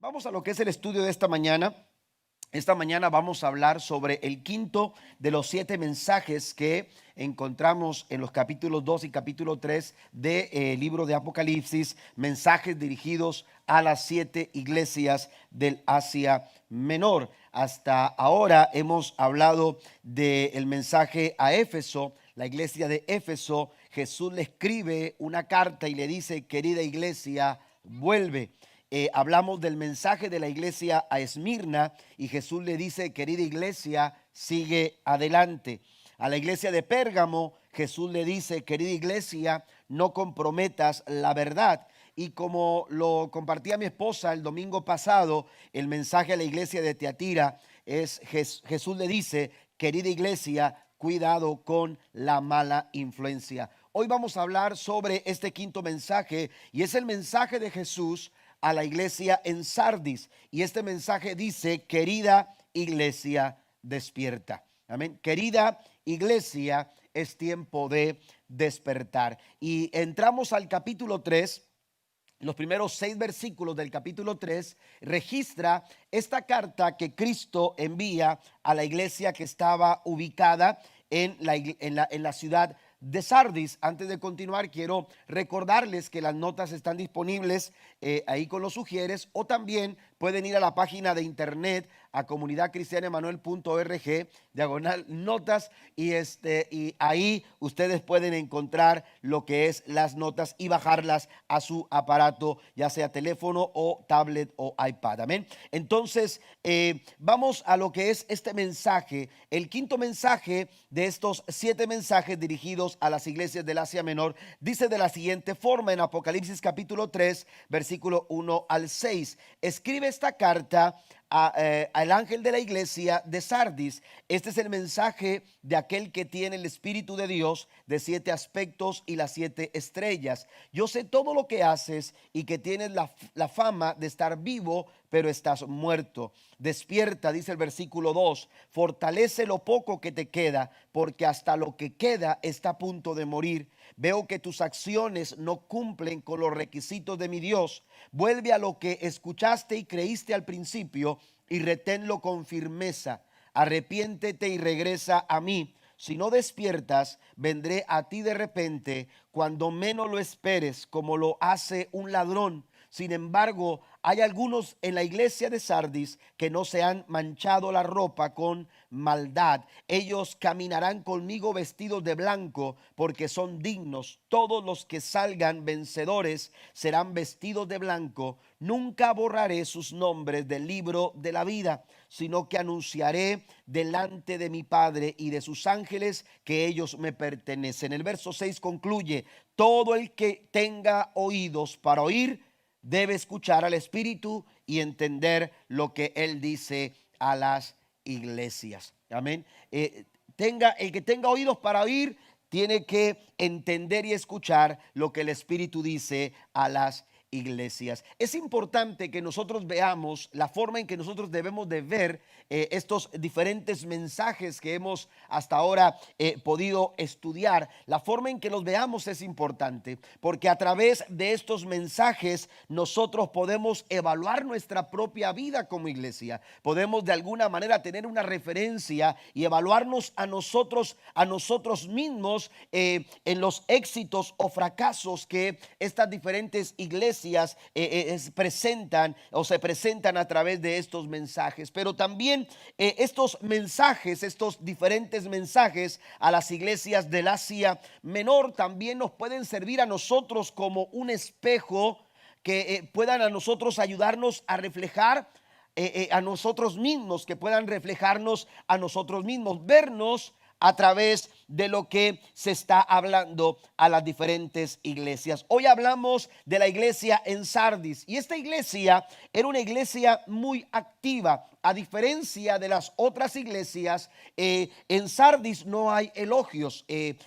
Vamos a lo que es el estudio de esta mañana. Esta mañana vamos a hablar sobre el quinto de los 7 mensajes que encontramos en los capítulos 2 y capítulo 3 del libro de Apocalipsis, mensajes dirigidos a las 7 iglesias del Asia Menor. Hasta ahora hemos hablado del mensaje a Éfeso, la iglesia de Éfeso. Jesús le escribe una carta y le dice: querida iglesia, vuelve. Hablamos del mensaje de la iglesia a Esmirna y Jesús le dice: querida iglesia, sigue adelante. A la iglesia de Pérgamo, Jesús le dice: querida iglesia, no comprometas la verdad. Y como lo compartía mi esposa el domingo pasado, el mensaje a la iglesia de Tiatira es: Jesús le dice: querida iglesia, cuidado con la mala influencia. Hoy vamos a hablar sobre este quinto mensaje y es el mensaje de Jesús a la iglesia en Sardis. Y este mensaje dice: querida iglesia, despierta. Amén. Querida iglesia, es tiempo de despertar. Y entramos al capítulo 3. Los primeros 6 versículos del capítulo 3 registra esta carta que Cristo envía a la iglesia que estaba ubicada en la ciudad de Sardis. Antes de continuar, quiero recordarles que las notas están disponibles ahí con los sugieres, o también pueden ir a la página de internet a comunidadcristianaemanuel.org /notas y ahí ustedes pueden encontrar lo que es las notas y bajarlas a su aparato, ya sea teléfono o tablet o iPad. Amén. Entonces vamos a lo que es este mensaje, el quinto mensaje de estos 7 mensajes dirigidos a las iglesias del Asia Menor. Dice de la siguiente forma en Apocalipsis capítulo 3 versículo 1 al 6: escribe esta carta al ángel de la iglesia de Sardis. Este es el mensaje de aquel que tiene el Espíritu de Dios, de 7 aspectos y las 7 estrellas. Yo sé todo lo que haces y que tienes la fama de estar vivo, pero estás muerto. Despierta, dice el versículo 2, fortalece lo poco que te queda, porque hasta lo que queda está a punto de morir. Veo que tus acciones no cumplen con los requisitos de mi Dios. Vuelve a lo que escuchaste y creíste al principio y reténlo con firmeza. Arrepiéntete y regresa a mí. Si no despiertas, vendré a ti de repente, cuando menos lo esperes, como lo hace un ladrón. Sin embargo, hay algunos en la iglesia de Sardis que no se han manchado la ropa con maldad. Ellos caminarán conmigo vestidos de blanco, porque son dignos. Todos los que salgan vencedores serán vestidos de blanco. Nunca borraré sus nombres del libro de la vida, sino que anunciaré delante de mi Padre y de sus ángeles que ellos me pertenecen. El verso 6 concluye: todo el que tenga oídos para oír debe escuchar al Espíritu y entender lo que Él dice a las iglesias. Amén. El que tenga oídos para oír tiene que entender y escuchar lo que el Espíritu dice a las iglesias. Es importante que nosotros veamos la forma en que nosotros debemos de ver estos diferentes mensajes que hemos hasta ahora podido estudiar. La forma en que los veamos es importante, porque a través de estos mensajes nosotros podemos evaluar nuestra propia vida como iglesia. Podemos de alguna manera tener una referencia y evaluarnos a nosotros mismos en los éxitos o fracasos que estas diferentes iglesias presentan o se presentan a través de estos mensajes. Pero también estos mensajes, estos diferentes mensajes a las iglesias del Asia Menor también nos pueden servir a nosotros como un espejo que puedan a nosotros ayudarnos a reflejar a nosotros mismos, que puedan reflejarnos a nosotros mismos, vernos a través de lo que se está hablando a las diferentes iglesias. Hoy hablamos de la iglesia en Sardis, y esta iglesia era una iglesia muy activa. A diferencia de las otras iglesias, en Sardis no hay elogios,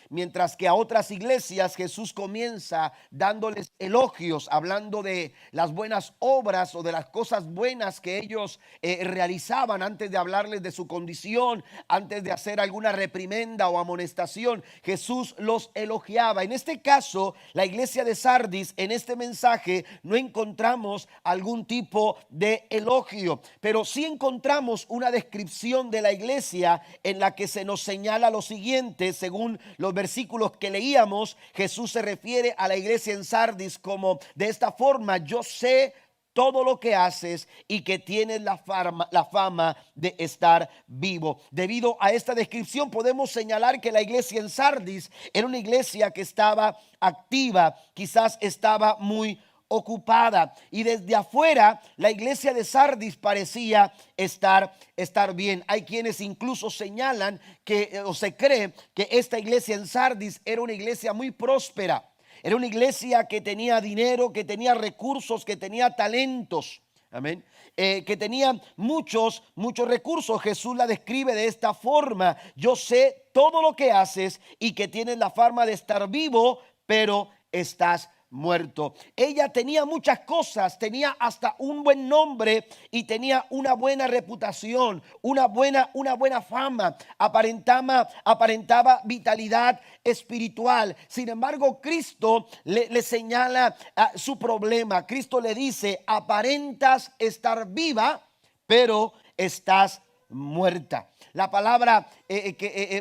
mientras que a otras iglesias Jesús comienza dándoles elogios, hablando de las buenas obras o de las cosas buenas que ellos realizaban, antes de hablarles de su condición, antes de hacer alguna reprimenda reprimenda o amonestación, Jesús los elogiaba. En este caso, la iglesia de Sardis, en este mensaje no encontramos algún tipo de elogio, pero sí encontramos una descripción de la iglesia en la que se nos señala lo siguiente. Según los versículos que leíamos, Jesús se refiere a la iglesia en Sardis como de esta forma: yo sé todo lo que haces y que tienes la fama de estar vivo. Debido a esta descripción podemos señalar que la iglesia en Sardis era una iglesia que estaba activa, quizás estaba muy ocupada, y desde afuera la iglesia de Sardis parecía estar bien. Hay quienes incluso señalan que o se cree que esta iglesia en Sardis era una iglesia muy próspera. Era una iglesia que tenía dinero, que tenía recursos, que tenía talentos. Amén. Que tenía muchos recursos. Jesús la describe de esta forma: yo sé todo lo que haces y que tienes la fama de estar vivo, pero estás muerto. Ella tenía muchas cosas, tenía hasta un buen nombre y tenía una buena reputación, una buena fama, aparentaba vitalidad espiritual. Sin embargo, Cristo le señala su problema. Cristo le dice: aparentas estar viva, pero estás muerta. La palabra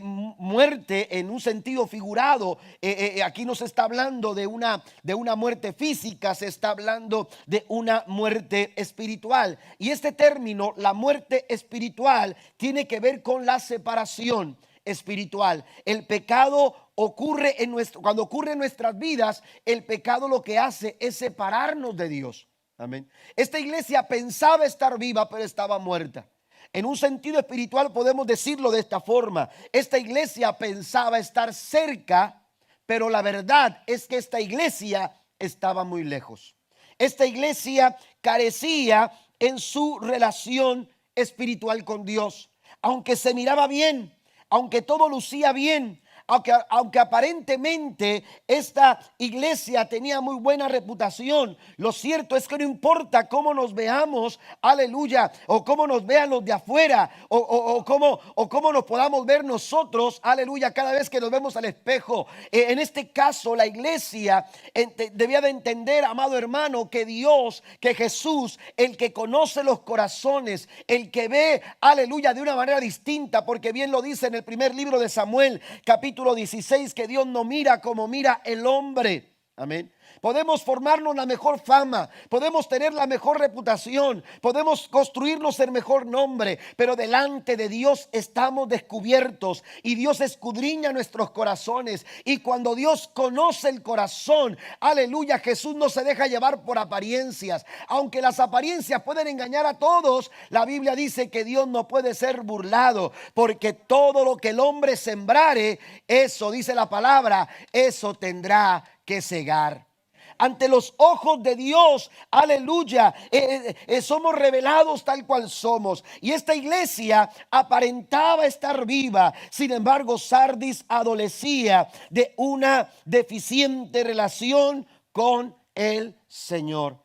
muerte en un sentido figurado, aquí no se está hablando de una muerte física, se está hablando de una muerte espiritual. Y este término, la muerte espiritual, tiene que ver con la separación espiritual. El pecado ocurre cuando ocurre en nuestras vidas, el pecado lo que hace es separarnos de Dios. Amén. Esta iglesia pensaba estar viva, pero estaba muerta. En un sentido espiritual podemos decirlo de esta forma: esta iglesia pensaba estar cerca, pero la verdad es que esta iglesia estaba muy lejos. Esta iglesia carecía en su relación espiritual con Dios. Aunque se miraba bien, aunque todo lucía bien, aunque aparentemente esta iglesia tenía muy buena reputación, lo cierto es que no importa cómo nos veamos, aleluya, o cómo nos vean los de afuera, o cómo nos podamos ver nosotros, aleluya, cada vez que nos vemos al espejo. En este caso, la iglesia debía de entender, amado hermano, que Dios, que Jesús, el que conoce los corazones, el que ve, aleluya, de una manera distinta, porque bien lo dice en el primer libro de Samuel, capítulo 16, que Dios no mira como mira el hombre. Amén. Podemos formarnos la mejor fama, podemos tener la mejor reputación, podemos construirnos el mejor nombre, pero delante de Dios estamos descubiertos y Dios escudriña nuestros corazones. Y cuando Dios conoce el corazón, aleluya, Jesús no se deja llevar por apariencias. Aunque las apariencias pueden engañar a todos, la Biblia dice que Dios no puede ser burlado, porque todo lo que el hombre sembrare, eso dice la palabra, eso tendrá que segar. Ante los ojos de Dios, aleluya, somos revelados tal cual somos. Y esta iglesia aparentaba estar viva. Sin embargo, Sardis adolecía de una deficiente relación con el Señor.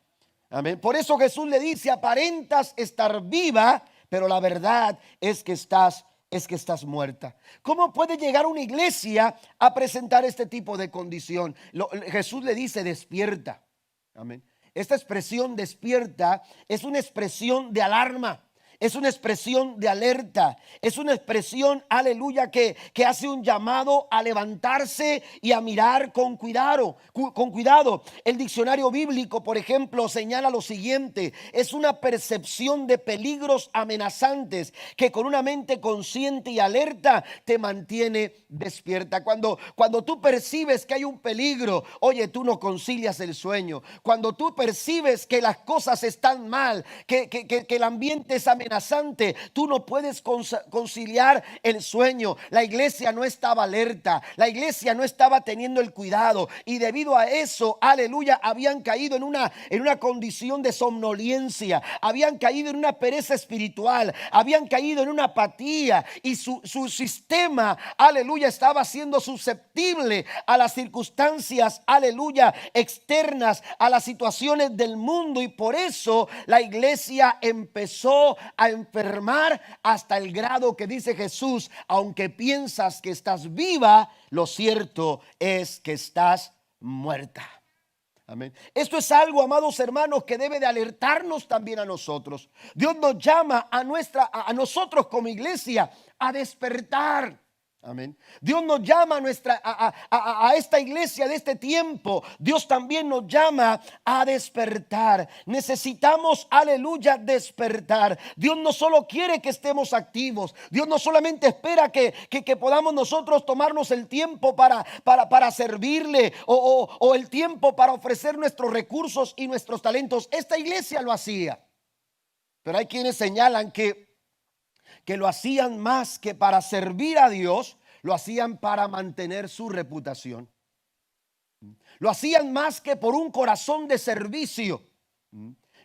Amén. Por eso Jesús le dice: aparentas estar viva, pero la verdad es que estás muerta. ¿Cómo puede llegar una iglesia a presentar este tipo de condición? Jesús le dice: despierta. Amén. Esta expresión despierta es una expresión de alarma. Es una expresión de alerta. Es una expresión, aleluya, que hace un llamado a levantarse y a mirar con cuidado. El diccionario bíblico, por ejemplo, señala lo siguiente: es una percepción de peligros amenazantes que con una mente consciente y alerta te mantiene despierta. Cuando tú percibes que hay un peligro, oye, tú no concilias el sueño. Cuando tú percibes que las cosas están mal, que el ambiente es amenazante, tú no puedes conciliar el sueño. La iglesia no estaba alerta, la iglesia no estaba teniendo el cuidado, y debido a eso, aleluya, habían caído en una condición de somnolencia, habían caído en una pereza espiritual, habían caído en una apatía, y su sistema, aleluya, estaba siendo susceptible a las circunstancias, aleluya, externas, a las situaciones del mundo. Y por eso la iglesia empezó a enfermar hasta el grado que dice Jesús: aunque piensas que estás viva, lo cierto es que estás muerta. Amén. Esto es algo, amados hermanos, que debe de alertarnos también a nosotros. Dios nos llama a nosotros como iglesia a despertar. Amén. Dios nos llama a esta iglesia de este tiempo. Dios también nos llama a despertar. Necesitamos, aleluya, despertar. Dios no solo quiere que estemos activos. Dios no solamente espera que podamos nosotros tomarnos el tiempo para servirle o el tiempo para ofrecer nuestros recursos y nuestros talentos. Esta iglesia lo hacía. Pero hay quienes señalan que lo hacían más que para servir a Dios, lo hacían para mantener su reputación. Lo hacían más que por un corazón de servicio.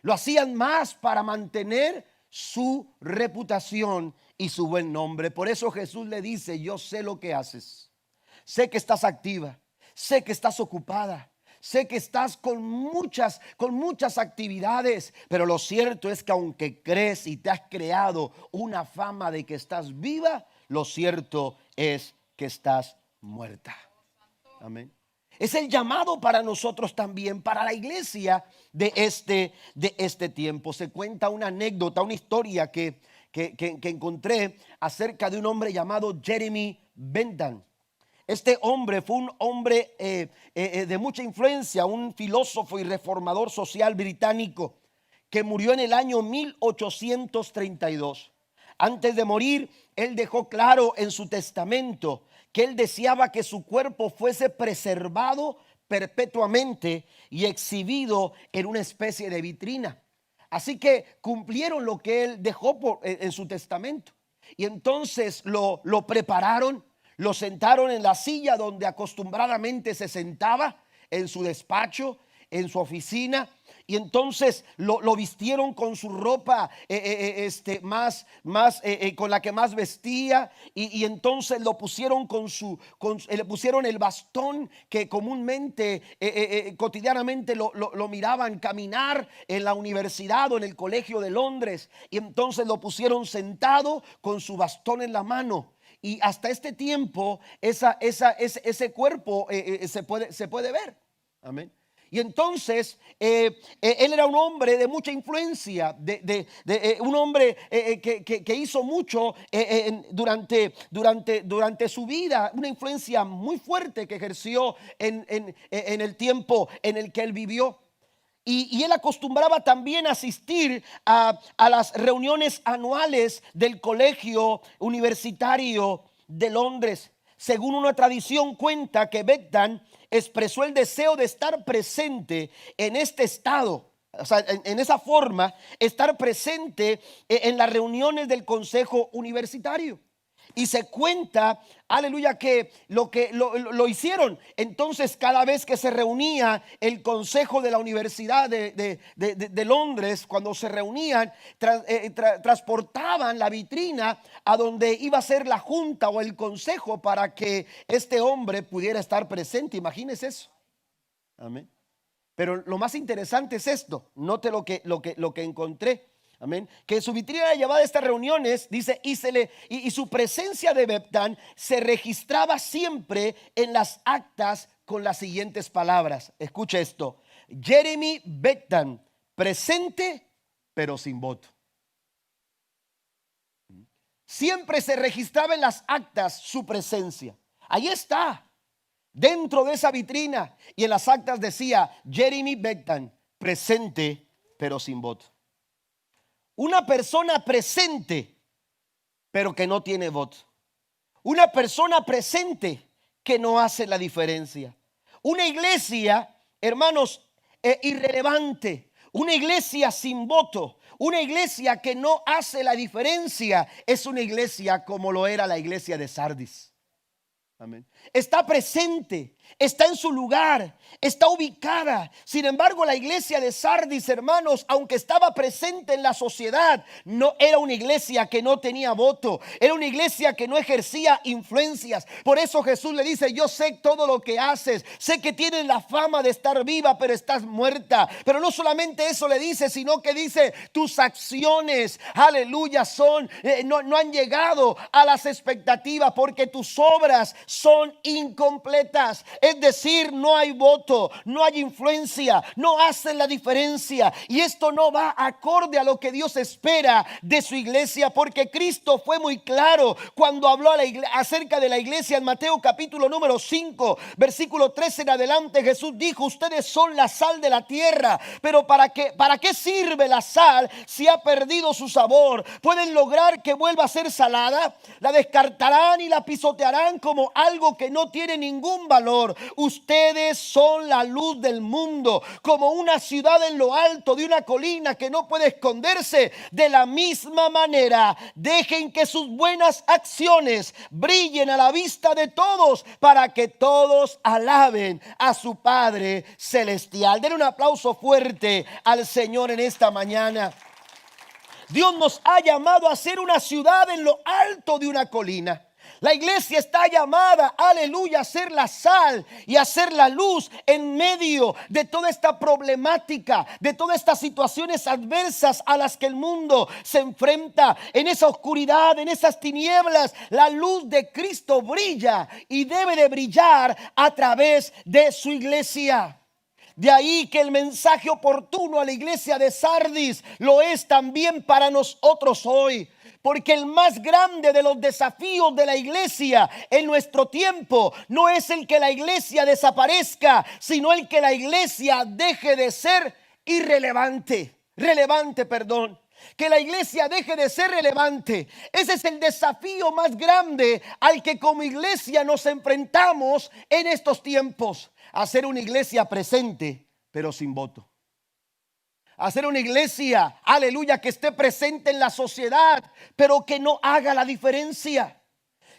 Lo hacían más para mantener su reputación y su buen nombre. Por eso Jesús le dice: yo sé lo que haces. Sé que estás activa. Sé que estás ocupada. Sé que estás con muchas actividades, pero lo cierto es que aunque crees y te has creado una fama de que estás viva, lo cierto es que estás muerta. Amén. Es el llamado para nosotros también, para la iglesia de este tiempo. Se cuenta una anécdota, una historia que encontré acerca de un hombre llamado Jeremy Bentham. Este hombre fue un hombre de mucha influencia, un filósofo y reformador social británico que murió en el año 1832. Antes de morir, él dejó claro en su testamento que él deseaba que su cuerpo fuese preservado perpetuamente y exhibido en una especie de vitrina. Así que cumplieron lo que él dejó en su testamento. Y entonces lo prepararon. Lo sentaron en la silla donde acostumbradamente se sentaba, en su despacho, en su oficina, y entonces lo vistieron con su ropa con la que más vestía, y entonces lo pusieron le pusieron el bastón que comúnmente, cotidianamente lo miraban caminar en la universidad o en el colegio de Londres, y entonces lo pusieron sentado con su bastón en la mano. Y hasta este tiempo ese cuerpo se puede ver. Amén. Y entonces él era un hombre de mucha influencia, un hombre que hizo mucho durante su vida, una influencia muy fuerte que ejerció en el tiempo en el que él vivió. Y él acostumbraba también a asistir a las reuniones anuales del colegio universitario de Londres. Según una tradición cuenta que Bentham expresó el deseo de estar presente en este estado, o sea, en esa forma, estar presente en las reuniones del consejo universitario. Y se cuenta, aleluya, que lo hicieron. Entonces, cada vez que se reunía el consejo de la Universidad de Londres, cuando se reunían, transportaban la vitrina a donde iba a ser la junta o el consejo para que este hombre pudiera estar presente. Imagínese eso. Amén. Pero lo más interesante es esto. Note lo que encontré. Amén. Que su vitrina llevada a estas reuniones, dice, y su presencia de Bentham se registraba siempre en las actas con las siguientes palabras. Escuche esto: Jeremy Bentham, presente pero sin voto. Siempre se registraba en las actas su presencia. Ahí está, dentro de esa vitrina, y en las actas decía Jeremy Bentham, presente pero sin voto. Una persona presente, pero que no tiene voto. Una persona presente que no hace la diferencia. Una iglesia, hermanos, irrelevante. Una iglesia sin voto. Una iglesia que no hace la diferencia. Es una iglesia como lo era la iglesia de Sardis. Amén. Está presente, está en su lugar, está ubicada. Sin embargo, la iglesia de Sardis, hermanos, aunque estaba presente en la sociedad, no era una iglesia que no tenía voto, era una iglesia que no ejercía influencias. Por eso Jesús le dice: yo sé todo lo que haces, sé que tienes la fama de estar viva, pero estás muerta. Pero no solamente eso le dice, sino que dice: tus acciones, aleluya, no han llegado a las expectativas, porque tus obras son incompletas. Es decir, no hay voto, no hay influencia, no hacen la diferencia. Y esto no va acorde a lo que Dios espera de su iglesia, porque Cristo fue muy claro cuando habló acerca de la iglesia en Mateo capítulo número 5, versículo 13 en adelante. Jesús dijo: ustedes son la sal de la tierra, pero ¿para qué sirve la sal si ha perdido su sabor? ¿Pueden lograr que vuelva a ser salada? La descartarán y la pisotearán como algo que no tiene ningún valor. Ustedes son la luz del mundo, como una ciudad en lo alto de una colina que no puede esconderse. De la misma manera, dejen que sus buenas acciones brillen a la vista de todos, para que todos alaben a su Padre celestial. Den un aplauso fuerte al Señor en esta mañana. Dios nos ha llamado a ser una ciudad en lo alto de una colina. La iglesia está llamada, aleluya, a ser la sal y a ser la luz en medio de toda esta problemática, de todas estas situaciones adversas a las que el mundo se enfrenta. En esa oscuridad, en esas tinieblas, la luz de Cristo brilla y debe de brillar a través de su iglesia. De ahí que el mensaje oportuno a la iglesia de Sardis lo es también para nosotros hoy. Porque el más grande de los desafíos de la iglesia en nuestro tiempo no es el que la iglesia desaparezca, sino el que la iglesia deje de ser que la iglesia deje de ser relevante. Ese es el desafío más grande al que como iglesia nos enfrentamos en estos tiempos. Hacer una iglesia presente, pero sin voto. Hacer una iglesia, aleluya, que esté presente en la sociedad, pero que no haga la diferencia,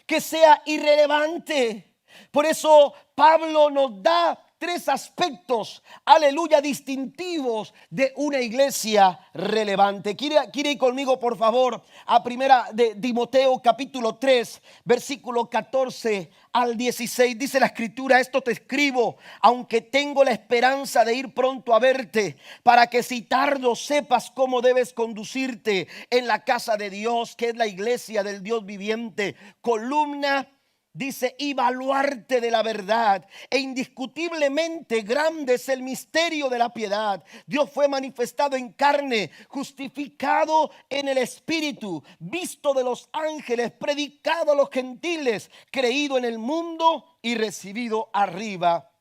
que sea irrelevante. Por eso Pablo nos da 3 aspectos, aleluya, distintivos de una iglesia relevante. ¿Quiere ir conmigo, por favor, a primera de Timoteo capítulo 3, versículo 14 al 16? Dice la escritura: esto te escribo, aunque tengo la esperanza de ir pronto a verte, para que si tardo sepas cómo debes conducirte en la casa de Dios, que es la iglesia del Dios viviente, columna, dice, y baluarte de la verdad. E indiscutiblemente grande es el misterio de la piedad. Dios fue manifestado en carne, justificado en el Espíritu, visto de los ángeles, predicado a los gentiles, creído en el mundo y recibido arriba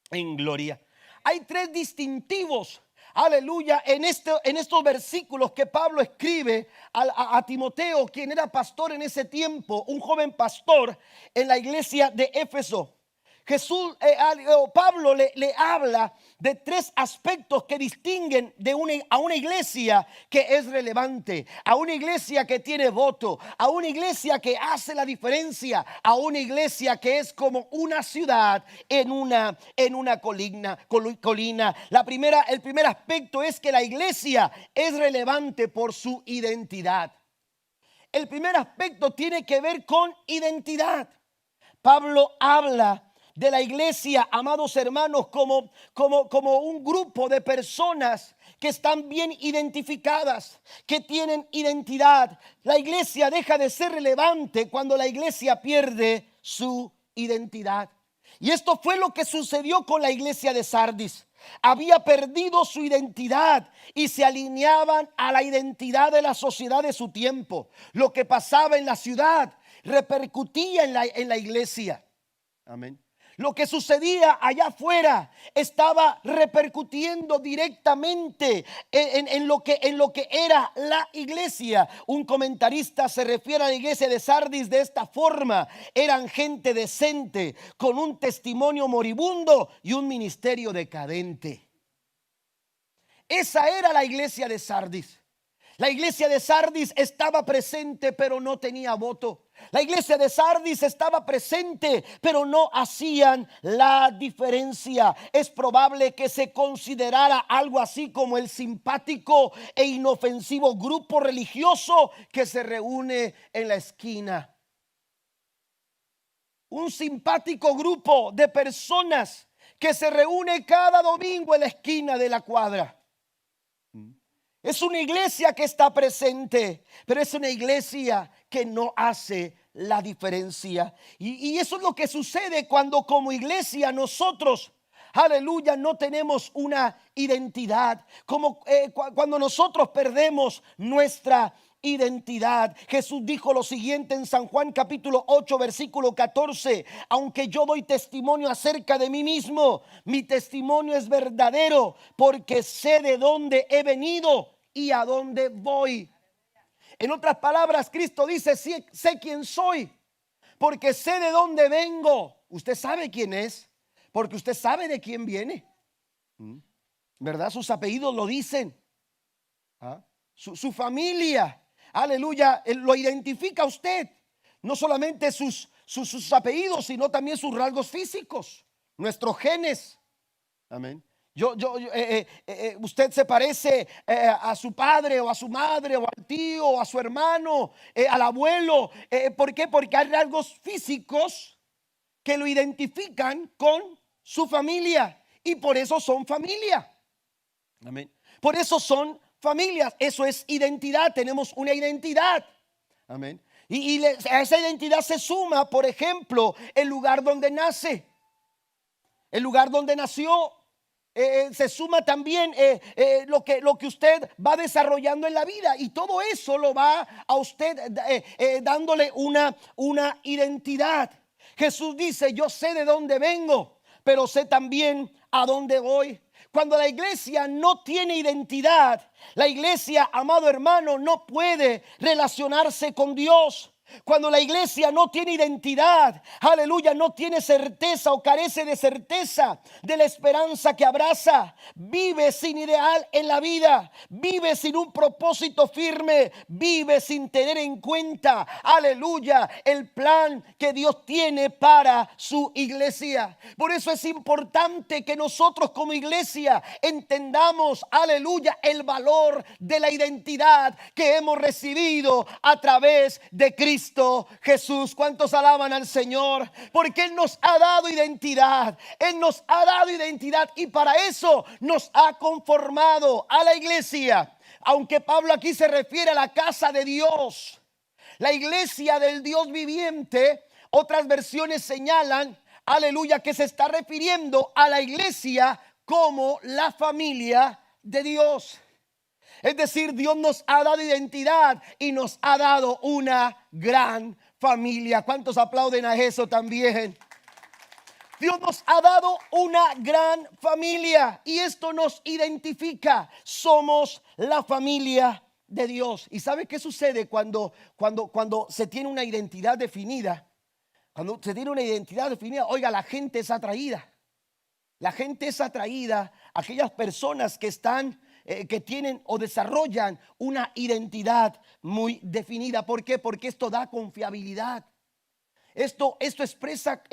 en gloria. Hay 3 distintivos, aleluya, en estos versículos que Pablo escribe a Timoteo, quien era pastor en ese tiempo, un joven pastor en la iglesia de Éfeso. Pablo le habla de 3 aspectos que distinguen a una iglesia que es relevante, a una iglesia que tiene voto, a una iglesia que hace la diferencia, a una iglesia que es como una ciudad en una colina. El primer aspecto es que la iglesia es relevante por su identidad. El primer aspecto tiene que ver con identidad. Pablo habla de la iglesia, amados hermanos, como un grupo de personas que están bien identificadas, que tienen identidad. La iglesia deja de ser relevante cuando la iglesia pierde su identidad. Y esto fue lo que sucedió con la iglesia de Sardis. Había perdido su identidad y se alineaban a la identidad de la sociedad de su tiempo. Lo que pasaba en la ciudad repercutía en la iglesia. Amén. Lo que sucedía allá afuera estaba repercutiendo directamente en lo que era la iglesia. Un comentarista se refiere a la iglesia de Sardis de esta forma: eran gente decente, con un testimonio moribundo y un ministerio decadente. Esa era la iglesia de Sardis. La iglesia de Sardis estaba presente, pero no tenía voto. La iglesia de Sardis estaba presente, pero no hacían la diferencia. Es probable que se considerara algo así como el simpático e inofensivo grupo religioso que se reúne en la esquina. Un simpático grupo de personas que se reúne cada domingo en la esquina de la cuadra. Es una iglesia que está presente, pero es una iglesia que no hace la diferencia. Y eso es lo que sucede cuando como iglesia nosotros, aleluya, no tenemos una identidad. Cuando nosotros perdemos nuestra identidad. Jesús dijo lo siguiente en San Juan capítulo 8 versículo 14: aunque yo doy testimonio acerca de mí mismo, mi testimonio es verdadero, porque sé de dónde he venido y a dónde voy. En otras palabras, Cristo dice: sé quién soy, porque sé de dónde vengo. Usted sabe quién es, porque usted sabe de quién viene, ¿verdad? Sus apellidos lo dicen. Su familia, aleluya, lo identifica a usted. No solamente sus apellidos, sino también sus rasgos físicos, nuestros genes. Amén. Usted se parece a su padre o a su madre o al tío o a su hermano, al abuelo. ¿Por qué? Porque hay rasgos físicos que lo identifican con su familia y por eso son familia. Amén. Por eso son familias. Eso es identidad. Tenemos una identidad. Amén. Y a esa identidad se suma, por ejemplo, el lugar donde nace, el lugar donde nació. Se suma también lo que usted va desarrollando en la vida, y todo eso lo va a usted dándole una identidad. Jesús dice: yo sé de dónde vengo, pero sé también a dónde voy. Cuando la iglesia no tiene identidad, la iglesia, amado hermano, no puede relacionarse con Dios. Cuando la iglesia no tiene identidad, aleluya, no tiene certeza o carece de certeza de la esperanza que abraza, vive sin ideal en la vida, vive sin un propósito firme, vive sin tener en cuenta, aleluya, el plan que Dios tiene para su iglesia. Por eso es importante que nosotros como iglesia entendamos, aleluya, el valor de la identidad que hemos recibido a través de Cristo Jesús. ¿Cuántos alaban al Señor? Porque Él nos ha dado identidad. Él nos ha dado identidad, y para eso nos ha conformado a la iglesia. Aunque Pablo aquí se refiere a la casa de Dios, la iglesia del Dios viviente, otras versiones señalan, aleluya, que se está refiriendo a la iglesia como la familia de Dios. Es decir, Dios nos ha dado identidad y nos ha dado una gran familia. ¿Cuántos aplauden a eso también? Dios nos ha dado una gran familia y esto nos identifica. Somos la familia de Dios. ¿Y sabe qué sucede cuando se tiene una identidad definida? Cuando se tiene una identidad definida, oiga, la gente es atraída. La gente es atraída a aquellas personas que están que tienen o desarrollan una identidad muy definida. ¿Por qué? Porque esto da confiabilidad. Esto expresa,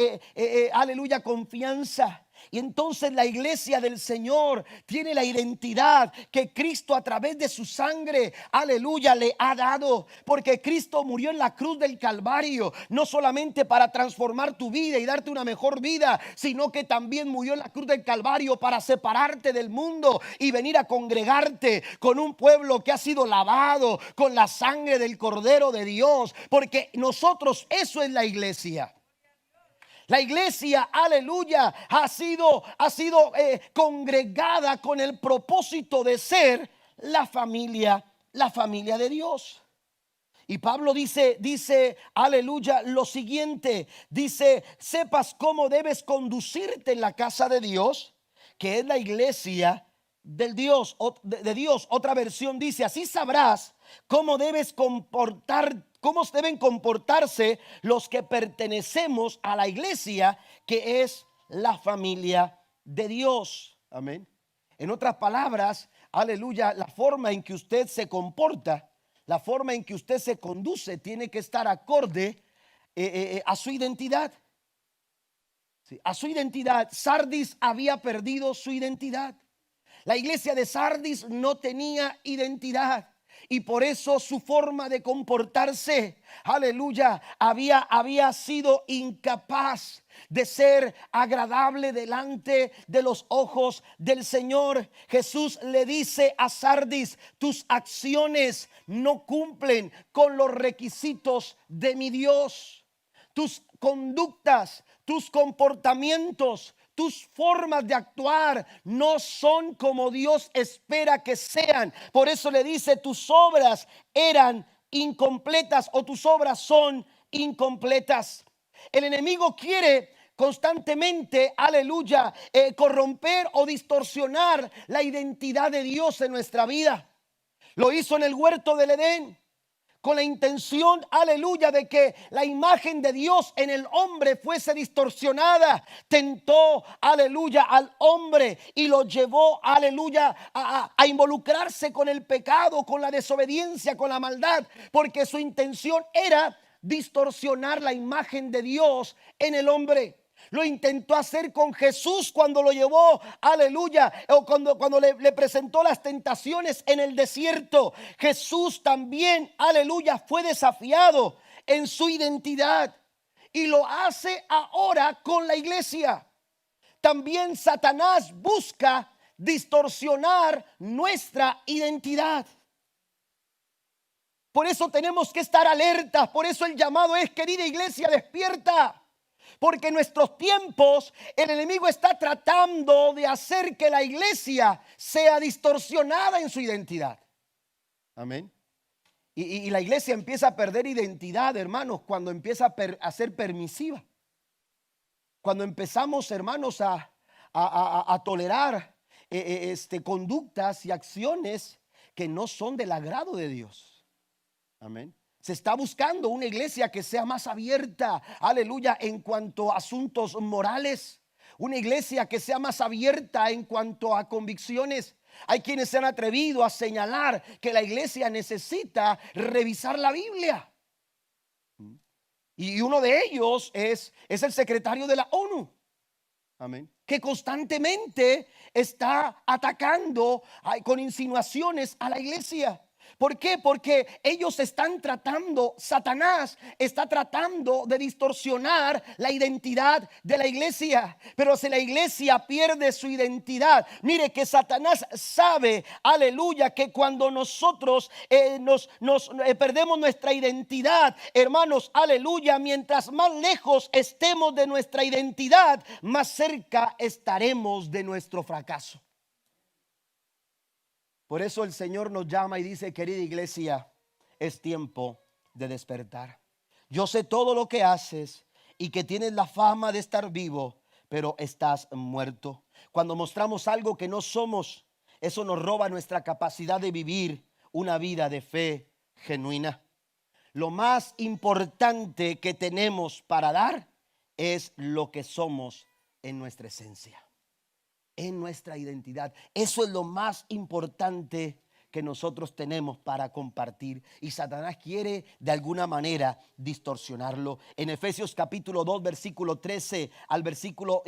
aleluya, confianza. Y entonces la iglesia del Señor tiene la identidad que Cristo a través de su sangre, aleluya, le ha dado. Porque Cristo murió en la cruz del Calvario, no solamente para transformar tu vida y darte una mejor vida, sino que también murió en la cruz del Calvario para separarte del mundo y venir a congregarte con un pueblo que ha sido lavado con la sangre del Cordero de Dios. Porque nosotros, eso es la iglesia. La iglesia, aleluya, ha sido congregada con el propósito de ser la familia de Dios. Y Pablo dice, aleluya, lo siguiente. Dice: sepas cómo debes conducirte en la casa de Dios, que es la iglesia del Dios, de Dios. Otra versión dice: así sabrás cómo deben comportarse los que pertenecemos a la iglesia, que es la familia de Dios. Amén. En otras palabras, aleluya, la forma en que usted se comporta, la forma en que usted se conduce, tiene que estar acorde a su identidad. Sí, a su identidad. Sardis había perdido su identidad. La iglesia de Sardis no tenía identidad. Y por eso su forma de comportarse, aleluya, había sido incapaz de ser agradable delante de los ojos del Señor. Jesús le dice a Sardis: tus acciones no cumplen con los requisitos de mi Dios. Tus conductas, tus comportamientos, tus formas de actuar no son como Dios espera que sean. Por eso le dice: tus obras eran incompletas, o tus obras son incompletas. El enemigo quiere constantemente, aleluya, corromper o distorsionar la identidad de Dios en nuestra vida. Lo hizo en el huerto del Edén, con la intención, aleluya, de que la imagen de Dios en el hombre fuese distorsionada. Tentó, aleluya, al hombre y lo llevó, aleluya, a involucrarse con el pecado, con la desobediencia, con la maldad, porque su intención era distorsionar la imagen de Dios en el hombre. Lo intentó hacer con Jesús cuando lo llevó, aleluya, o cuando le presentó las tentaciones en el desierto. Jesús también, aleluya, fue desafiado en su identidad, y lo hace ahora con la iglesia. También Satanás busca distorsionar nuestra identidad. Por eso tenemos que estar alertas. Por eso el llamado es: querida iglesia, despierta. Porque en nuestros tiempos el enemigo está tratando de hacer que la iglesia sea distorsionada en su identidad. Amén. Y la iglesia empieza a perder identidad, hermanos, cuando empieza a ser permisiva. Cuando empezamos, hermanos, a tolerar conductas y acciones que no son del agrado de Dios. Amén. Se está buscando una iglesia que sea más abierta, aleluya, en cuanto a asuntos morales. Una iglesia que sea más abierta en cuanto a convicciones. Hay quienes se han atrevido a señalar que la iglesia necesita revisar la Biblia. Y uno de ellos es el secretario de la ONU. Amén. Que constantemente está atacando con insinuaciones a la iglesia. ¿Por qué? Porque ellos están tratando, Satanás está tratando de distorsionar la identidad de la iglesia. Pero si la iglesia pierde su identidad, mire que Satanás sabe, aleluya, que cuando nosotros perdemos nuestra identidad, hermanos, aleluya, mientras más lejos estemos de nuestra identidad, más cerca estaremos de nuestro fracaso. Por eso el Señor nos llama y dice: querida iglesia, es tiempo de despertar. Yo sé todo lo que haces y que tienes la fama de estar vivo, pero estás muerto. Cuando mostramos algo que no somos, eso nos roba nuestra capacidad de vivir una vida de fe genuina. Lo más importante que tenemos para dar es lo que somos en nuestra esencia, en nuestra identidad. Eso es lo más importante que nosotros tenemos para compartir, y Satanás quiere de alguna manera distorsionarlo. En Efesios capítulo 2 versículo 13 al versículo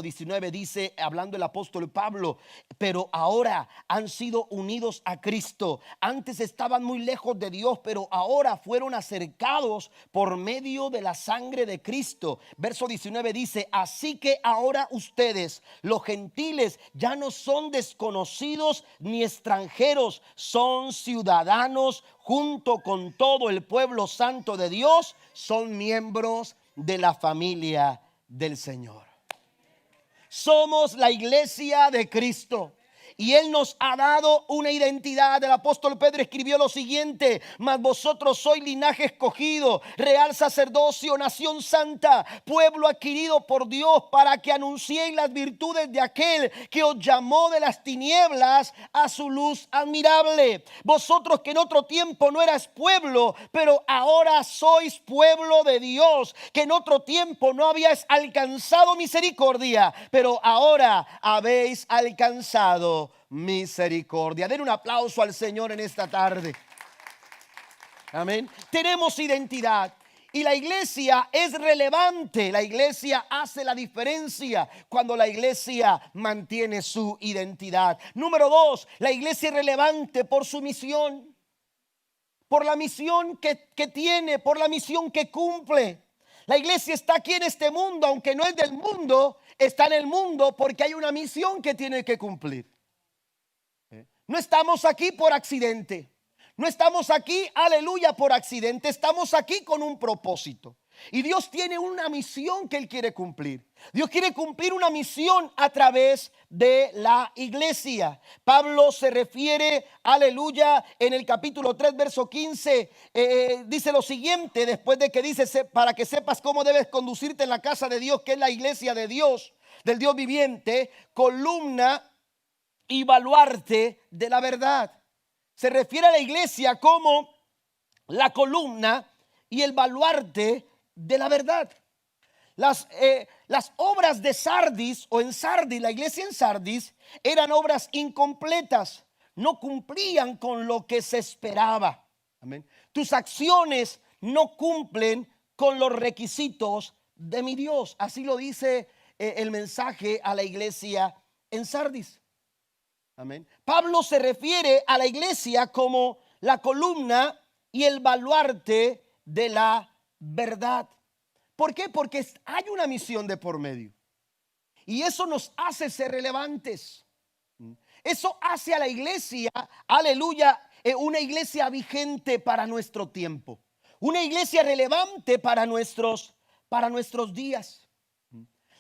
19 dice, hablando el apóstol Pablo: pero ahora han sido unidos a Cristo. Antes estaban muy lejos de Dios, pero ahora fueron acercados por medio de la sangre de Cristo. Verso 19 dice: así que ahora ustedes, los gentiles, ya no son desconocidos ni extranjeros, son ciudadanos junto con todo el pueblo santo de Dios, son miembros de la familia del Señor. Somos la iglesia de Cristo. Y Él nos ha dado una identidad. El apóstol Pedro escribió lo siguiente: mas vosotros sois linaje escogido, real sacerdocio, nación santa, pueblo adquirido por Dios, para que anunciéis las virtudes de aquel que os llamó de las tinieblas a su luz admirable. Vosotros que en otro tiempo no eras pueblo, pero ahora sois pueblo de Dios, que en otro tiempo no habíais alcanzado misericordia, pero ahora habéis alcanzado misericordia. Den un aplauso al Señor en esta tarde. Amén. Tenemos identidad. Y la iglesia es relevante, la iglesia hace la diferencia cuando la iglesia mantiene su identidad. Número 2, la iglesia es relevante por su misión, por la misión que tiene, por la misión que cumple. La iglesia está aquí en este mundo, aunque no es del mundo, está en el mundo porque hay una misión que tiene que cumplir. No estamos aquí por accidente. No estamos aquí, aleluya, por accidente. Estamos aquí con un propósito. Y Dios tiene una misión que Él quiere cumplir. Dios quiere cumplir una misión a través de la iglesia. Pablo se refiere, aleluya, en el capítulo 3, verso 15, dice lo siguiente, después de que dice, para que sepas cómo debes conducirte en la casa de Dios, que es la iglesia de Dios, del Dios viviente, columna y baluarte de la verdad. Se refiere a la iglesia como la columna y el baluarte de la verdad. Las obras de Sardis o en Sardis, la iglesia en Sardis, eran obras incompletas, no cumplían con lo que se esperaba. Amén. Tus acciones no cumplen con los requisitos de mi Dios. Así lo dice el mensaje a la iglesia en Sardis. Amén. Pablo se refiere a la iglesia como la columna y el baluarte de la verdad. ¿Por qué? Porque hay una misión de por medio. Y eso nos hace ser relevantes. Eso hace a la iglesia, aleluya, una iglesia vigente para nuestro tiempo. Una iglesia relevante para nuestros días.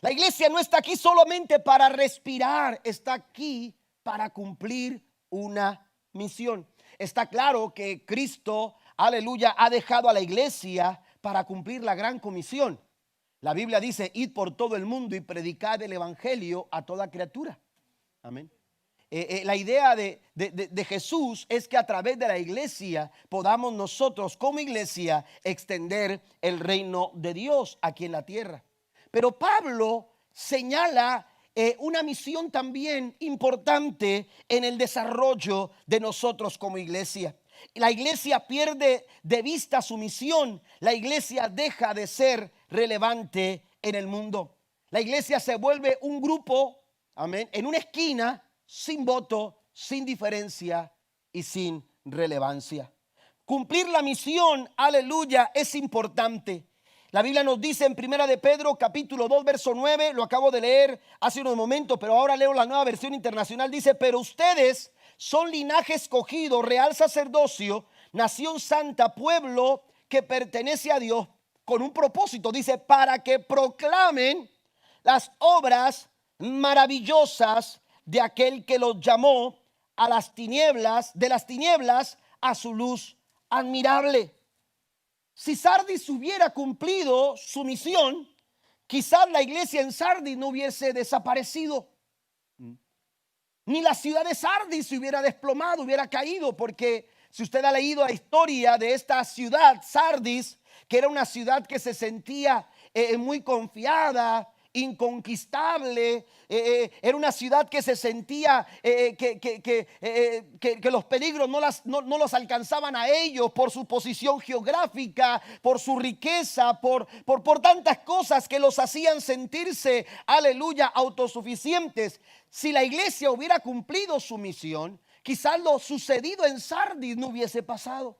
La iglesia no está aquí solamente para respirar, está aquí para cumplir una misión. Está claro que Cristo, aleluya, ha dejado a la iglesia para cumplir la gran comisión. La Biblia dice, id por todo el mundo y predicad el evangelio a toda criatura. Amén. La idea de Jesús es que a través de la iglesia podamos nosotros como iglesia extender el reino de Dios aquí en la tierra. Pero Pablo señala una misión también importante en el desarrollo de nosotros como iglesia. La iglesia pierde de vista su misión. La iglesia deja de ser relevante en el mundo. La iglesia se vuelve un grupo, amén, en una esquina, sin voto, sin diferencia y sin relevancia. Cumplir la misión, aleluya, es importante. La Biblia nos dice en Primera de Pedro capítulo 2 verso 9, lo acabo de leer hace unos momentos, pero ahora leo la Nueva Versión Internacional, dice, pero ustedes son linaje escogido, real sacerdocio, nación santa, pueblo que pertenece a Dios con un propósito, dice, para que proclamen las obras maravillosas de aquel que los llamó a las tinieblas, de las tinieblas a su luz admirable. Si Sardis hubiera cumplido su misión, quizás la iglesia en Sardis no hubiese desaparecido. Ni la ciudad de Sardis se hubiera desplomado, hubiera caído, porque si usted ha leído la historia de esta ciudad, Sardis, que era una ciudad que se sentía muy confiada, inconquistable, era una ciudad que se sentía que los peligros no los alcanzaban a ellos por su posición geográfica, por su riqueza, por tantas cosas que los hacían sentirse, aleluya, autosuficientes. Si la iglesia hubiera cumplido su misión, quizás lo sucedido en Sardis no hubiese pasado.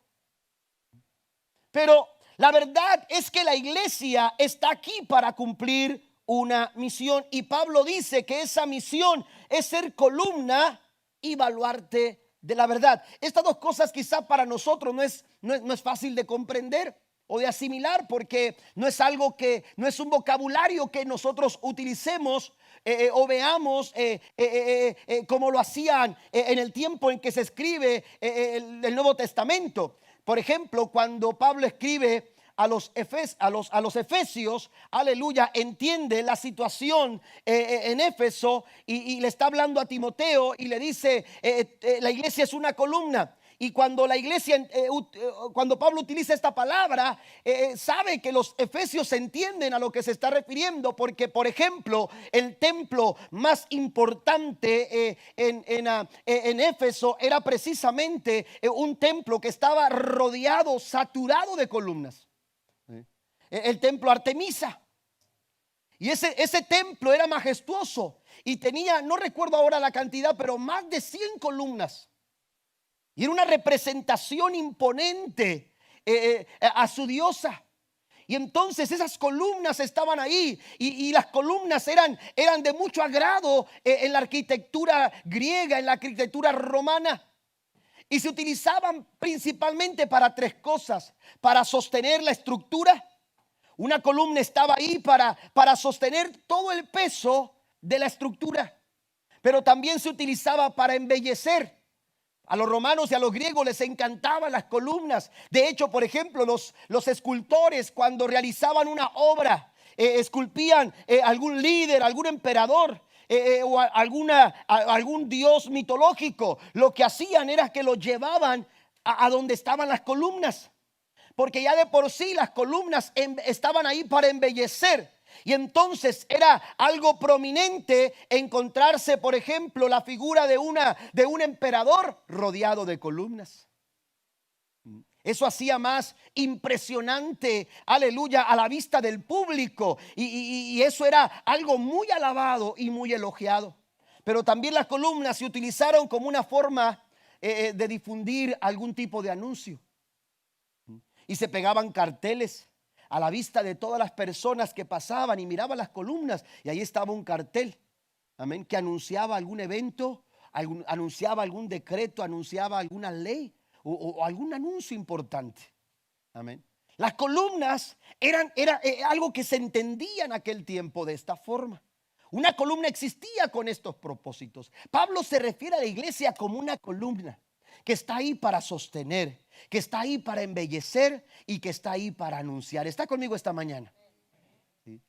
Pero la verdad es que la iglesia está aquí para cumplir una misión, y Pablo dice que esa misión es ser columna y baluarte de la verdad. Estas dos cosas quizá para nosotros no es fácil de comprender o de asimilar, porque no es algo que, no es un vocabulario que nosotros utilicemos o veamos como lo hacían en el tiempo en que se escribe el Nuevo Testamento. Por ejemplo, cuando Pablo escribe a los efesios, aleluya, entiende la situación en Éfeso y le está hablando a Timoteo y le dice, la iglesia es una columna. Y cuando la iglesia, cuando Pablo utiliza esta palabra, sabe que los efesios entienden a lo que se está refiriendo, porque, por ejemplo, el templo más importante en Éfeso era precisamente un templo que estaba rodeado, saturado de columnas. el templo Artemisa. Y ese templo era majestuoso y tenía, no recuerdo ahora la cantidad, pero más de 100 columnas. Y era una representación imponente a su diosa. Y entonces esas columnas estaban ahí y las columnas eran de mucho agrado en la arquitectura griega, en la arquitectura romana. Y se utilizaban principalmente para tres cosas: para sostener la estructura. Una columna estaba ahí para sostener todo el peso de la estructura, pero también se utilizaba para embellecer. A los romanos y a los griegos les encantaban las columnas. De hecho, por ejemplo, los escultores, cuando realizaban una obra, esculpían algún líder, algún emperador, o algún dios mitológico, lo que hacían era que lo llevaban a donde estaban las columnas, porque ya de por sí las columnas estaban ahí para embellecer. Y entonces era algo prominente encontrarse, por ejemplo, la figura de un emperador rodeado de columnas. Eso hacía más impresionante, aleluya, a la vista del público. Y eso era algo muy alabado y muy elogiado. Pero también las columnas se utilizaron como una forma de difundir algún tipo de anuncio. Y se pegaban carteles a la vista de todas las personas que pasaban y miraban las columnas. Y ahí estaba un cartel, amén, que anunciaba algún evento, anunciaba algún decreto, anunciaba alguna ley o algún anuncio importante. Amén. Las columnas eran algo que se entendía en aquel tiempo de esta forma. Una columna existía con estos propósitos. Pablo se refiere a la iglesia como una columna que está ahí para sostener, que está ahí para embellecer y que está ahí para anunciar. ¿Está conmigo esta mañana? ¿Sí?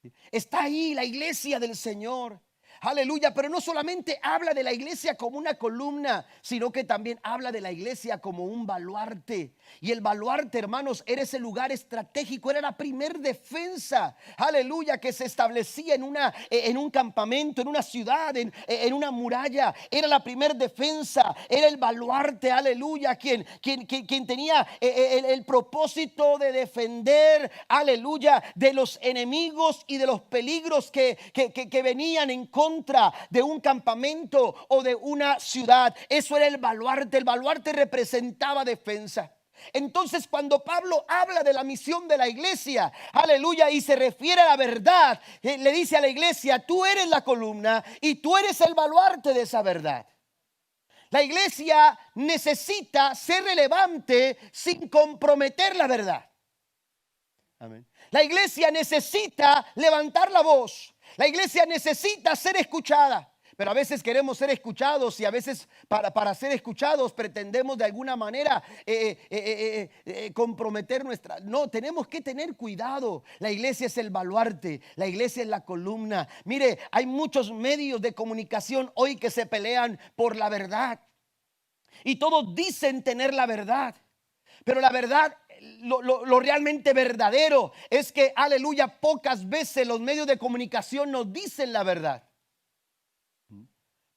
¿Sí? Está ahí la iglesia del Señor. Aleluya, pero no solamente habla de la iglesia como una columna, sino que también habla de la iglesia como un baluarte. Y el baluarte, hermanos, era ese lugar estratégico, era la primer defensa, aleluya, que se establecía en un campamento, en una ciudad, en una muralla. Era la primer defensa, era el baluarte, aleluya, quien tenía el propósito de defender, aleluya, de los enemigos y de los peligros que venían en contra de un campamento o de una ciudad. Eso era el baluarte. El baluarte representaba defensa. Entonces, cuando Pablo habla de la misión de la iglesia, aleluya, y se refiere a la verdad, le dice a la iglesia: tú eres la columna y tú eres el baluarte de esa verdad. La iglesia necesita ser relevante sin comprometer la verdad. Amén. La iglesia necesita levantar la voz. La iglesia necesita ser escuchada. Pero a veces queremos ser escuchados y a veces para ser escuchados pretendemos de alguna manera comprometer nuestra... No, tenemos que tener cuidado. La iglesia es el baluarte, la iglesia es la columna. Mire, hay muchos medios de comunicación hoy que se pelean por la verdad. Y todos dicen tener la verdad. Pero la verdad, lo realmente verdadero es que, aleluya, pocas veces los medios de comunicación nos dicen la verdad.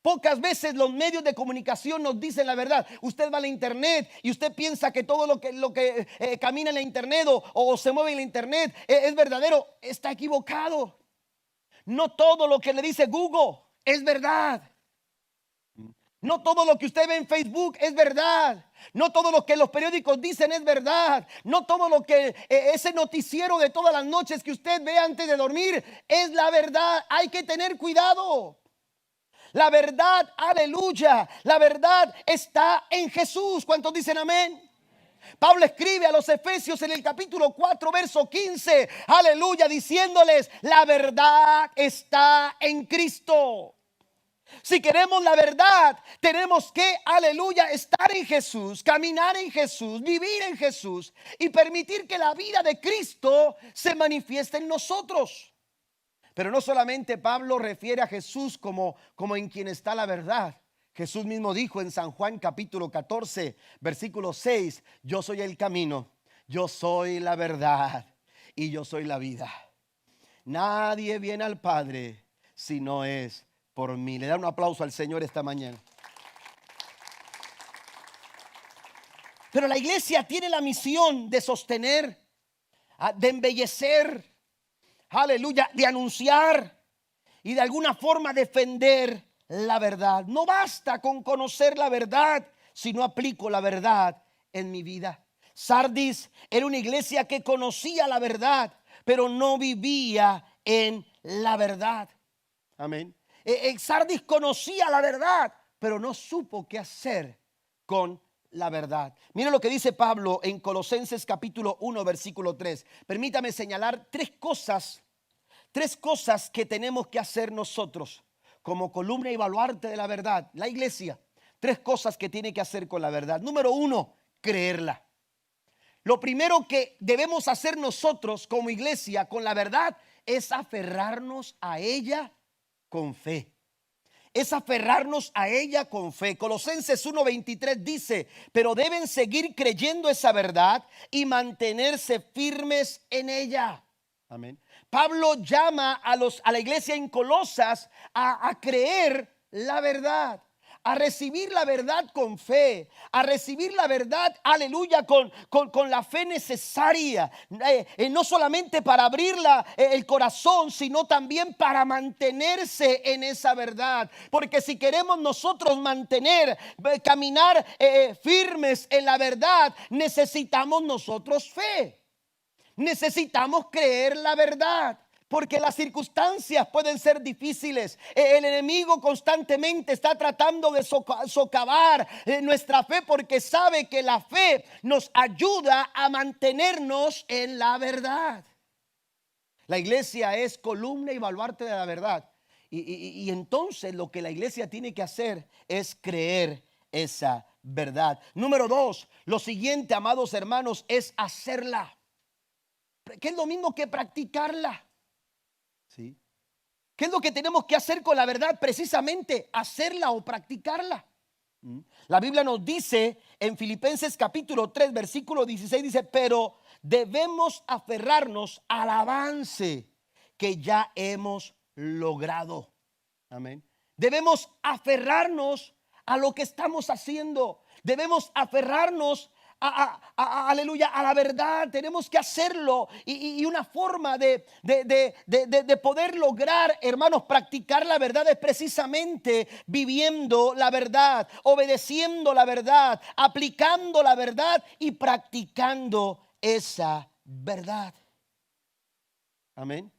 Pocas veces los medios de comunicación nos dicen la verdad. Usted va a la internet y usted piensa que todo lo que camina en la internet o se mueve en la internet es verdadero. Está equivocado. No todo lo que le dice Google es verdad. No todo lo que usted ve en Facebook es verdad. No todo lo que los periódicos dicen es verdad. No todo lo que ese noticiero de todas las noches que usted ve antes de dormir es la verdad. Hay que tener cuidado. La verdad, aleluya, la verdad está en Jesús. ¿Cuántos dicen amén? Pablo escribe a los Efesios en el capítulo 4, verso 15, aleluya, diciéndoles: la verdad está en Cristo. Si queremos la verdad, tenemos que, aleluya, estar en Jesús, caminar en Jesús, vivir en Jesús y permitir que la vida de Cristo se manifieste en nosotros. Pero no solamente Pablo refiere a Jesús como en quien está la verdad. Jesús mismo dijo en San Juan capítulo 14, versículo 6: yo soy el camino, yo soy la verdad y yo soy la vida. Nadie viene al Padre si no es por mí. Le da un aplauso al Señor esta mañana. Pero la iglesia tiene la misión de sostener, de embellecer, aleluya, de anunciar y de alguna forma defender la verdad. No basta con conocer la verdad si no aplico la verdad en mi vida. Sardis era una iglesia que conocía la verdad, pero no vivía en la verdad. Amén. Sardis conocía la verdad, pero no supo qué hacer con la verdad. Mira lo que dice Pablo en Colosenses capítulo 1 versículo 3. Permítame señalar tres cosas que tenemos que hacer nosotros como columna y baluarte de la verdad, la iglesia. Tres cosas que tiene que hacer con la verdad. Número uno, creerla. Lo primero que debemos hacer nosotros como iglesia con la verdad es aferrarnos a ella con fe. Es aferrarnos a ella con fe. Colosenses 1:23 dice: pero deben seguir creyendo esa verdad y mantenerse firmes en ella. Amén. Pablo llama a la iglesia en Colosas a creer la verdad, a recibir la verdad con fe, a recibir la verdad, aleluya, con la fe necesaria, no solamente para abrir el corazón, sino también para mantenerse en esa verdad. Porque si queremos nosotros caminar firmes en la verdad, necesitamos nosotros fe. Necesitamos creer la verdad, porque las circunstancias pueden ser difíciles. El enemigo constantemente está tratando de socavar nuestra fe, porque sabe que la fe nos ayuda a mantenernos en la verdad. La iglesia es columna y baluarte de la verdad. Y entonces lo que la iglesia tiene que hacer es creer esa verdad. Número dos, lo siguiente, amados hermanos, es hacerla. Que es lo mismo que practicarla. ¿Sí? ¿Qué es lo que tenemos que hacer con la verdad? Precisamente hacerla o practicarla. La Biblia nos dice en Filipenses capítulo 3 versículo 16, dice: pero debemos aferrarnos al avance que ya hemos logrado. Amén. Debemos aferrarnos a lo que estamos haciendo. Debemos aferrarnos aleluya, a la verdad. Tenemos que hacerlo, y una forma de poder lograr, hermanos, practicar la verdad es precisamente viviendo la verdad, obedeciendo la verdad, aplicando la verdad y practicando esa verdad. Amén.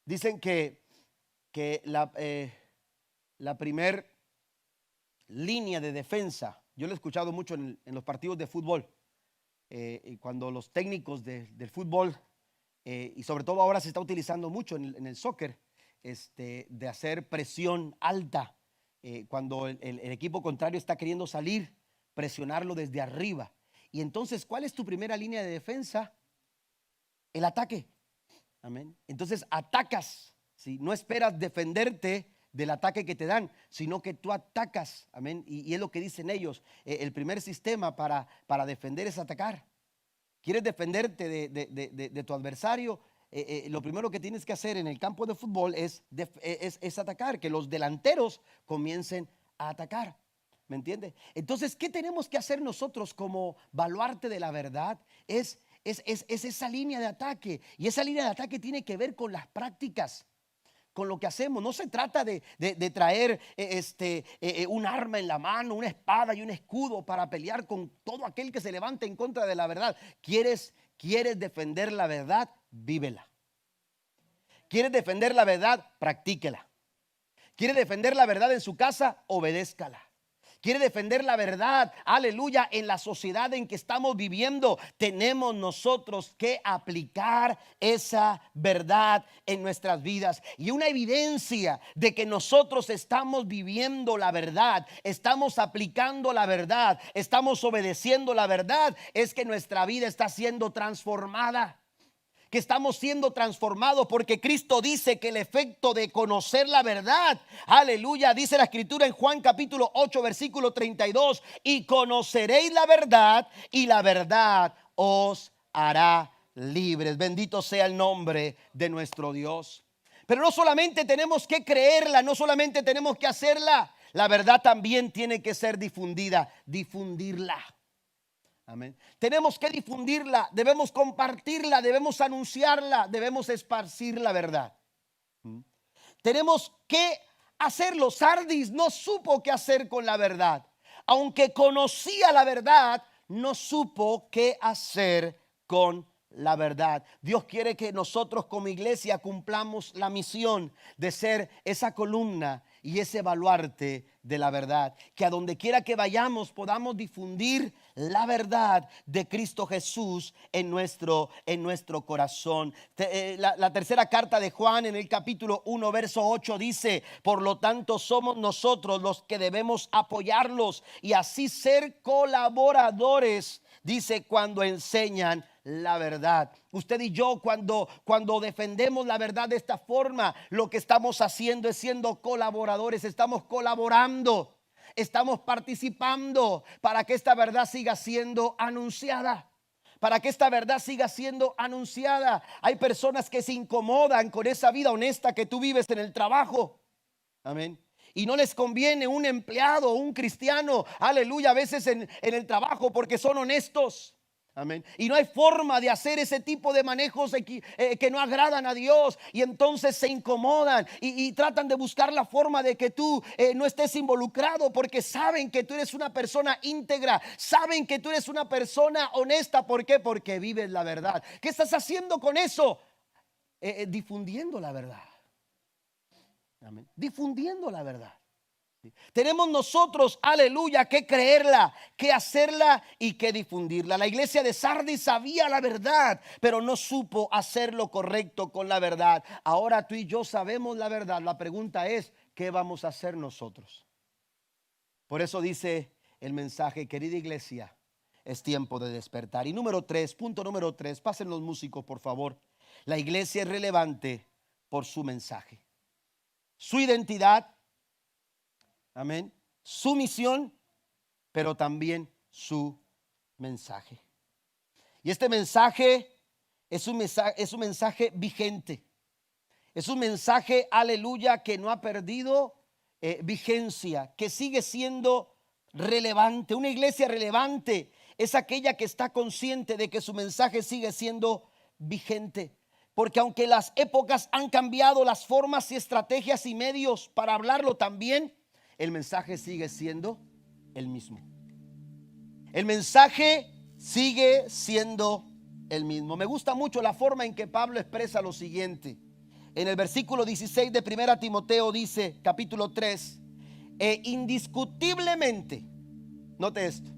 Dicen que la primer línea de defensa, yo lo he escuchado mucho en los partidos de fútbol, cuando los técnicos del fútbol, y sobre todo ahora se está utilizando mucho en el soccer, de hacer presión alta, cuando el equipo contrario está queriendo salir, presionarlo desde arriba. Y entonces, ¿cuál es tu primera línea de defensa? El ataque. Amén. Entonces atacas, ¿sí? No esperas defenderte del ataque que te dan, sino que tú atacas. Amén. Y es lo que dicen ellos. El primer sistema para defender es atacar. ¿Quieres defenderte de tu adversario? Lo primero que tienes que hacer en el campo de fútbol es atacar, que los delanteros comiencen a atacar. ¿Me entiendes? Entonces, ¿qué tenemos que hacer nosotros como baluarte de la verdad? Es esa línea de ataque. Y esa línea de ataque tiene que ver con las prácticas, con lo que hacemos. No se trata de traer un arma en la mano, una espada y un escudo para pelear con todo aquel que se levante en contra de la verdad. ¿Quieres defender la verdad? Vívela. ¿Quieres defender la verdad? Practíquela. ¿Quieres defender la verdad en su casa? Obedézcala. Quiere defender la verdad, aleluya, en la sociedad en que estamos viviendo. Tenemos nosotros que aplicar esa verdad en nuestras vidas. Y una evidencia de que nosotros estamos viviendo la verdad, estamos aplicando la verdad, estamos obedeciendo la verdad, es que nuestra vida está siendo transformada. Que estamos siendo transformados, porque Cristo dice que el efecto de conocer la verdad, aleluya, dice la escritura en Juan capítulo 8 versículo 32: y conoceréis la verdad, y la verdad os hará libres. Bendito sea el nombre de nuestro Dios. Pero no solamente tenemos que creerla, no solamente tenemos que hacerla, la verdad también tiene que ser difundida, difundirla. Amén. Tenemos que difundirla, debemos compartirla, debemos anunciarla, debemos esparcir la verdad. Tenemos que hacerlo. Sardis no supo qué hacer con la verdad. Aunque conocía la verdad, no supo qué hacer con la verdad. Dios quiere que nosotros como iglesia cumplamos la misión de ser esa columna y ese baluarte de la verdad. Que a donde quiera que vayamos podamos difundir la verdad de Cristo Jesús en nuestro corazón. La tercera carta de Juan, en el capítulo 1, verso 8, dice: por lo tanto somos nosotros los que debemos apoyarlos y así ser colaboradores, dice, cuando enseñan la verdad. Usted y yo, cuando defendemos la verdad de esta forma, lo que estamos haciendo es siendo colaboradores. Estamos colaborando, estamos participando para que esta verdad siga siendo anunciada. Para que esta verdad siga siendo anunciada. Hay personas que se incomodan con esa vida honesta que tú vives en el trabajo. Amén. Y no les conviene un empleado, un cristiano, aleluya, a veces en el trabajo, porque son honestos. Amén. Y no hay forma de hacer ese tipo de manejos que no agradan a Dios. Y entonces se incomodan y tratan de buscar la forma de que tú no estés involucrado, porque saben que tú eres una persona íntegra, saben que tú eres una persona honesta. ¿Por qué? Porque vives la verdad. ¿Qué estás haciendo con eso? Difundiendo la verdad. Amén. Difundiendo la verdad. Tenemos nosotros, aleluya, que creerla, que hacerla y que difundirla. La iglesia de Sardis sabía la verdad, pero no supo hacer lo correcto con la verdad. Ahora tú y yo sabemos la verdad. La pregunta es, ¿qué vamos a hacer nosotros? Por eso dice el mensaje: querida iglesia, es tiempo de despertar. Y punto número 3, pasen los músicos por favor. La iglesia es relevante por su mensaje, su identidad, amén, su misión, pero también su mensaje. Y este mensaje es un mensaje vigente. Es un mensaje, aleluya, que no ha perdido vigencia, que sigue siendo relevante. Una iglesia relevante es aquella que está consciente de que su mensaje sigue siendo vigente. Porque aunque las épocas han cambiado, las formas y estrategias y medios para hablarlo también, el mensaje sigue siendo el mismo. El mensaje sigue siendo el mismo. Me gusta mucho la forma en que Pablo expresa lo siguiente. En el versículo 16 de 1 Timoteo dice, capítulo 3, indiscutiblemente, note esto,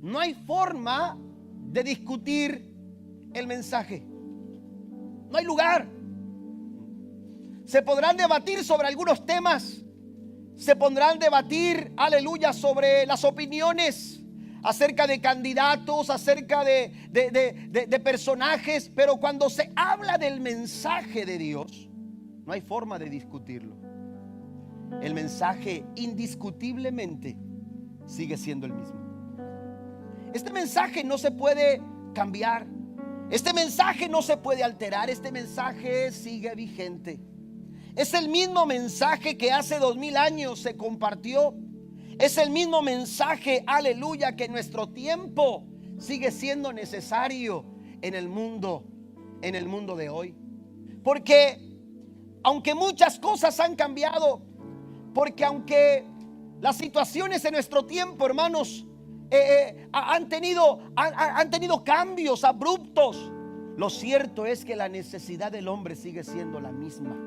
no hay forma de discutir el mensaje. No hay lugar. Se podrán debatir sobre algunos temas. Se pondrán a debatir, aleluya, sobre las opiniones acerca de candidatos, acerca de personajes. Pero cuando se habla del mensaje de Dios, no hay forma de discutirlo. El mensaje indiscutiblemente sigue siendo el mismo. Este mensaje no se puede cambiar. Este mensaje no se puede alterar. Este mensaje sigue vigente. Es el mismo mensaje que hace 2000 años se compartió. Es el mismo mensaje, aleluya, que en nuestro tiempo sigue siendo necesario en el mundo de hoy. Porque aunque muchas cosas han cambiado, porque aunque las situaciones en nuestro tiempo, hermanos, han tenido cambios abruptos, lo cierto es que la necesidad del hombre sigue siendo la misma.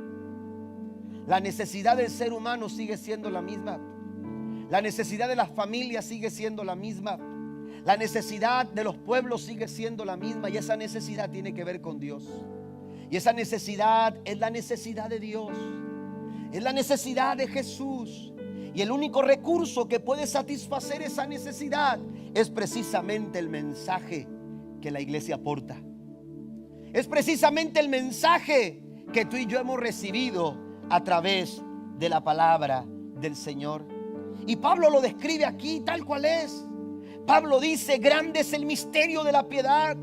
La necesidad del ser humano sigue siendo la misma. La necesidad de las familias sigue siendo la misma. La necesidad de los pueblos sigue siendo la misma. Y esa necesidad tiene que ver con Dios. Y esa necesidad es la necesidad de Dios. Es la necesidad de Jesús. Y el único recurso que puede satisfacer esa necesidad es precisamente el mensaje que la iglesia aporta. Es precisamente el mensaje que tú y yo hemos recibido a través de la palabra del Señor. Y Pablo lo describe aquí tal cual es. Pablo dice: grande es el misterio de la piedad.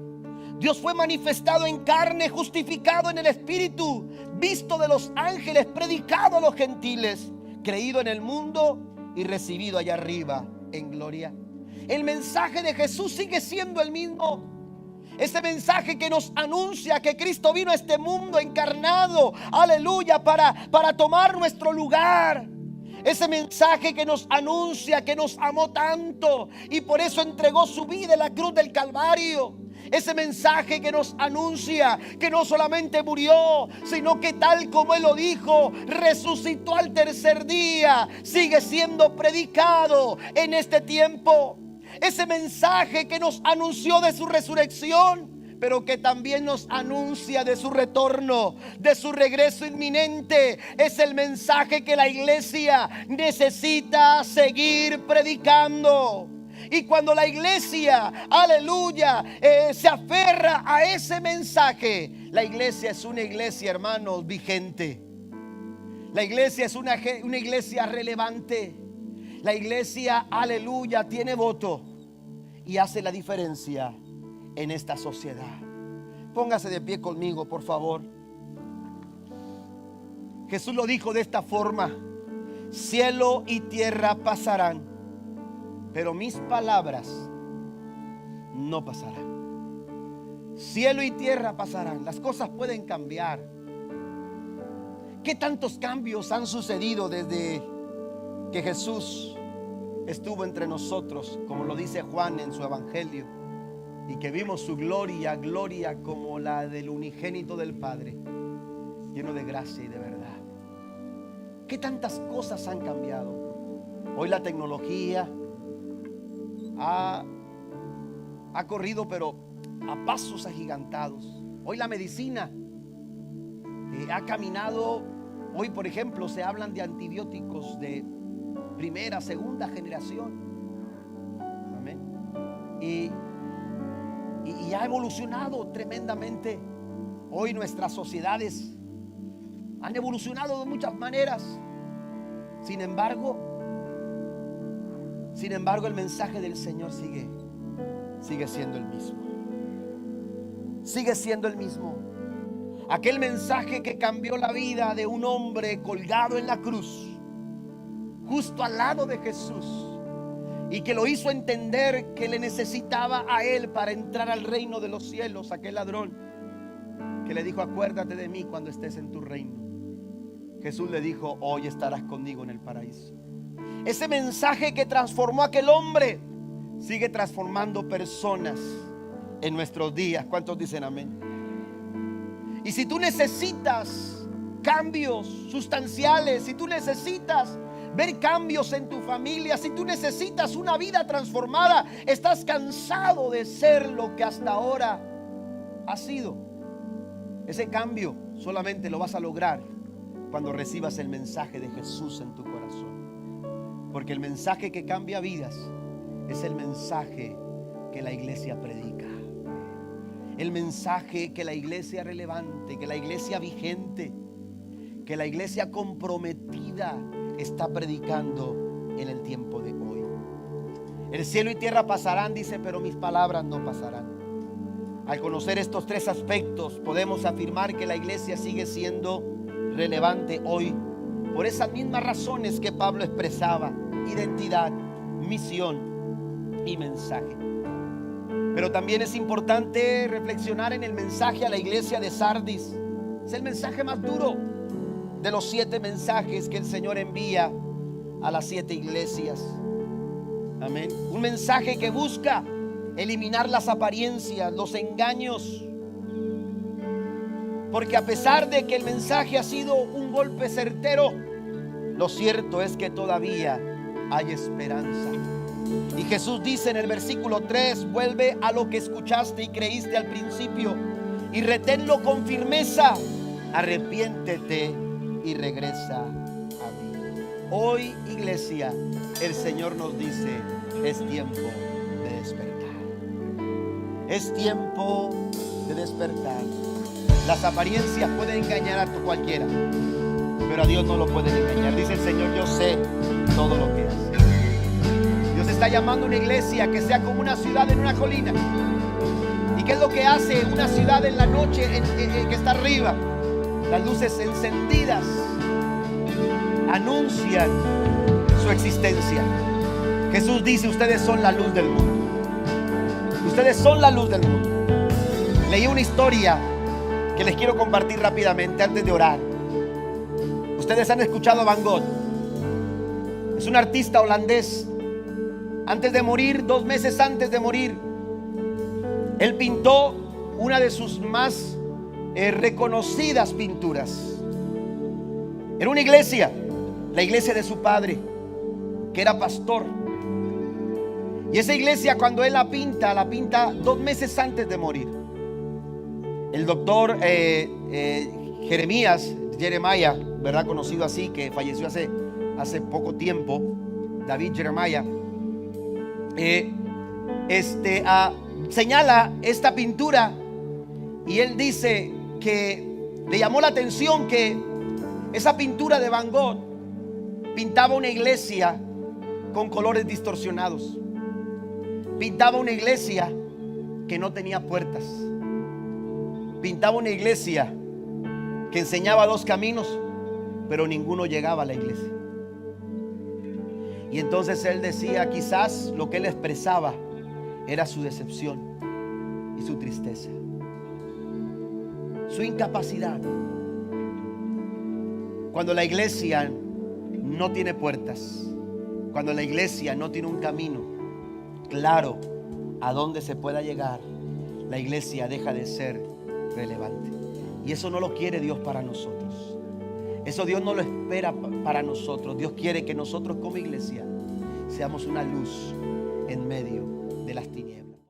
Dios fue manifestado en carne, justificado en el Espíritu, visto de los ángeles, predicado a los gentiles, creído en el mundo y recibido allá arriba en gloria. El mensaje de Jesús sigue siendo el mismo. Ese mensaje que nos anuncia que Cristo vino a este mundo encarnado, aleluya, para tomar nuestro lugar. Ese mensaje que nos anuncia que nos amó tanto y por eso entregó su vida en la cruz del Calvario. Ese mensaje que nos anuncia que no solamente murió, sino que tal como Él lo dijo, resucitó al tercer día, sigue siendo predicado en este tiempo. Ese mensaje que nos anunció de su resurrección, pero que también nos anuncia de su retorno, de su regreso inminente, es el mensaje que la iglesia necesita seguir predicando. Y cuando la iglesia, aleluya, se aferra a ese mensaje, la iglesia es una iglesia, hermanos, vigente. La iglesia es una iglesia relevante. La iglesia, aleluya, tiene voto y hace la diferencia en esta sociedad. Póngase de pie conmigo, por favor. Jesús lo dijo de esta forma: cielo y tierra pasarán, pero mis palabras no pasarán. Cielo y tierra pasarán. Las cosas pueden cambiar. ¿Qué tantos cambios han sucedido desde que Jesús estuvo entre nosotros, como lo dice Juan en su evangelio, y que vimos su gloria, gloria como la del unigénito del Padre, lleno de gracia y de verdad? ¿Qué tantas cosas han cambiado? Hoy la tecnología ha corrido, pero a pasos agigantados. Hoy la medicina ha caminado. Hoy, por ejemplo, se hablan de antibióticos de primera, segunda generación. Amén. Y ha evolucionado tremendamente. Hoy nuestras sociedades han evolucionado de muchas maneras. Sin embargo, el mensaje del Señor sigue siendo el mismo. Sigue siendo el mismo. Aquel mensaje que cambió la vida de un hombre colgado en la cruz, justo al lado de Jesús, y que lo hizo entender que le necesitaba a él para entrar al reino de los cielos. Aquel ladrón que le dijo: acuérdate de mí cuando estés en tu reino. Jesús le dijo: hoy estarás conmigo en el paraíso. Ese mensaje que transformó a aquel hombre sigue transformando personas en nuestros días. ¿Cuántos dicen amén? Y si tú necesitas cambios sustanciales, si tú necesitas ver cambios en tu familia, si tú necesitas una vida transformada, estás cansado de ser lo que hasta ahora has sido, ese cambio solamente lo vas a lograr cuando recibas el mensaje de Jesús en tu corazón. Porque el mensaje que cambia vidas es el mensaje que la iglesia predica. El mensaje que la iglesia relevante, que la iglesia vigente, que la iglesia comprometida está predicando en el tiempo de hoy. El cielo y tierra pasarán, dice, pero mis palabras no pasarán. Al conocer estos tres aspectos, podemos afirmar que la iglesia sigue siendo relevante hoy por esas mismas razones que Pablo expresaba: identidad, misión y mensaje. Pero también es importante reflexionar en el mensaje a la iglesia de Sardis. Es el mensaje más duro de los 7 mensajes que el Señor envía a las 7 iglesias. Amén. Un mensaje que busca eliminar las apariencias, los engaños. Porque a pesar de que el mensaje ha sido un golpe certero, lo cierto es que todavía hay esperanza. Y Jesús dice en el versículo 3: vuelve a lo que escuchaste y creíste al principio y reténlo con firmeza. Arrepiéntete y regresa a mí. Hoy, iglesia, el Señor nos dice: es tiempo de despertar. Es tiempo de despertar. Las apariencias pueden engañar a cualquiera, pero a Dios no lo pueden engañar. Dice el Señor: yo sé todo lo que hace. Dios está llamando a una iglesia que sea como una ciudad en una colina. ¿Y qué es lo que hace una ciudad en la noche que está arriba? Las luces encendidas anuncian su existencia. Jesús dice: ustedes son la luz del mundo. Ustedes son la luz del mundo. Leí una historia que les quiero compartir rápidamente antes de orar. Ustedes han escuchado a Van Gogh. Es un artista holandés. Antes de morir, 2 meses antes de morir, él pintó una de sus más reconocidas pinturas. Era una iglesia, la iglesia de su padre, que era pastor. Y esa iglesia, cuando él la pinta 2 meses antes de morir. El doctor Jeremiah, ¿verdad? Conocido así, que falleció hace poco tiempo, David Jeremiah, señala esta pintura, y él dice que le llamó la atención que esa pintura de Van Gogh pintaba una iglesia con colores distorsionados. Pintaba una iglesia que no tenía puertas. Pintaba una iglesia que enseñaba 2 caminos, pero ninguno llegaba a la iglesia. Y entonces él decía, quizás lo que él expresaba era su decepción y su tristeza, su incapacidad. Cuando la iglesia no tiene puertas, cuando la iglesia no tiene un camino claro a donde se pueda llegar, la iglesia deja de ser relevante. Y eso no lo quiere Dios para nosotros. Eso Dios no lo espera para nosotros. Dios quiere que nosotros como iglesia seamos una luz en medio de las tinieblas.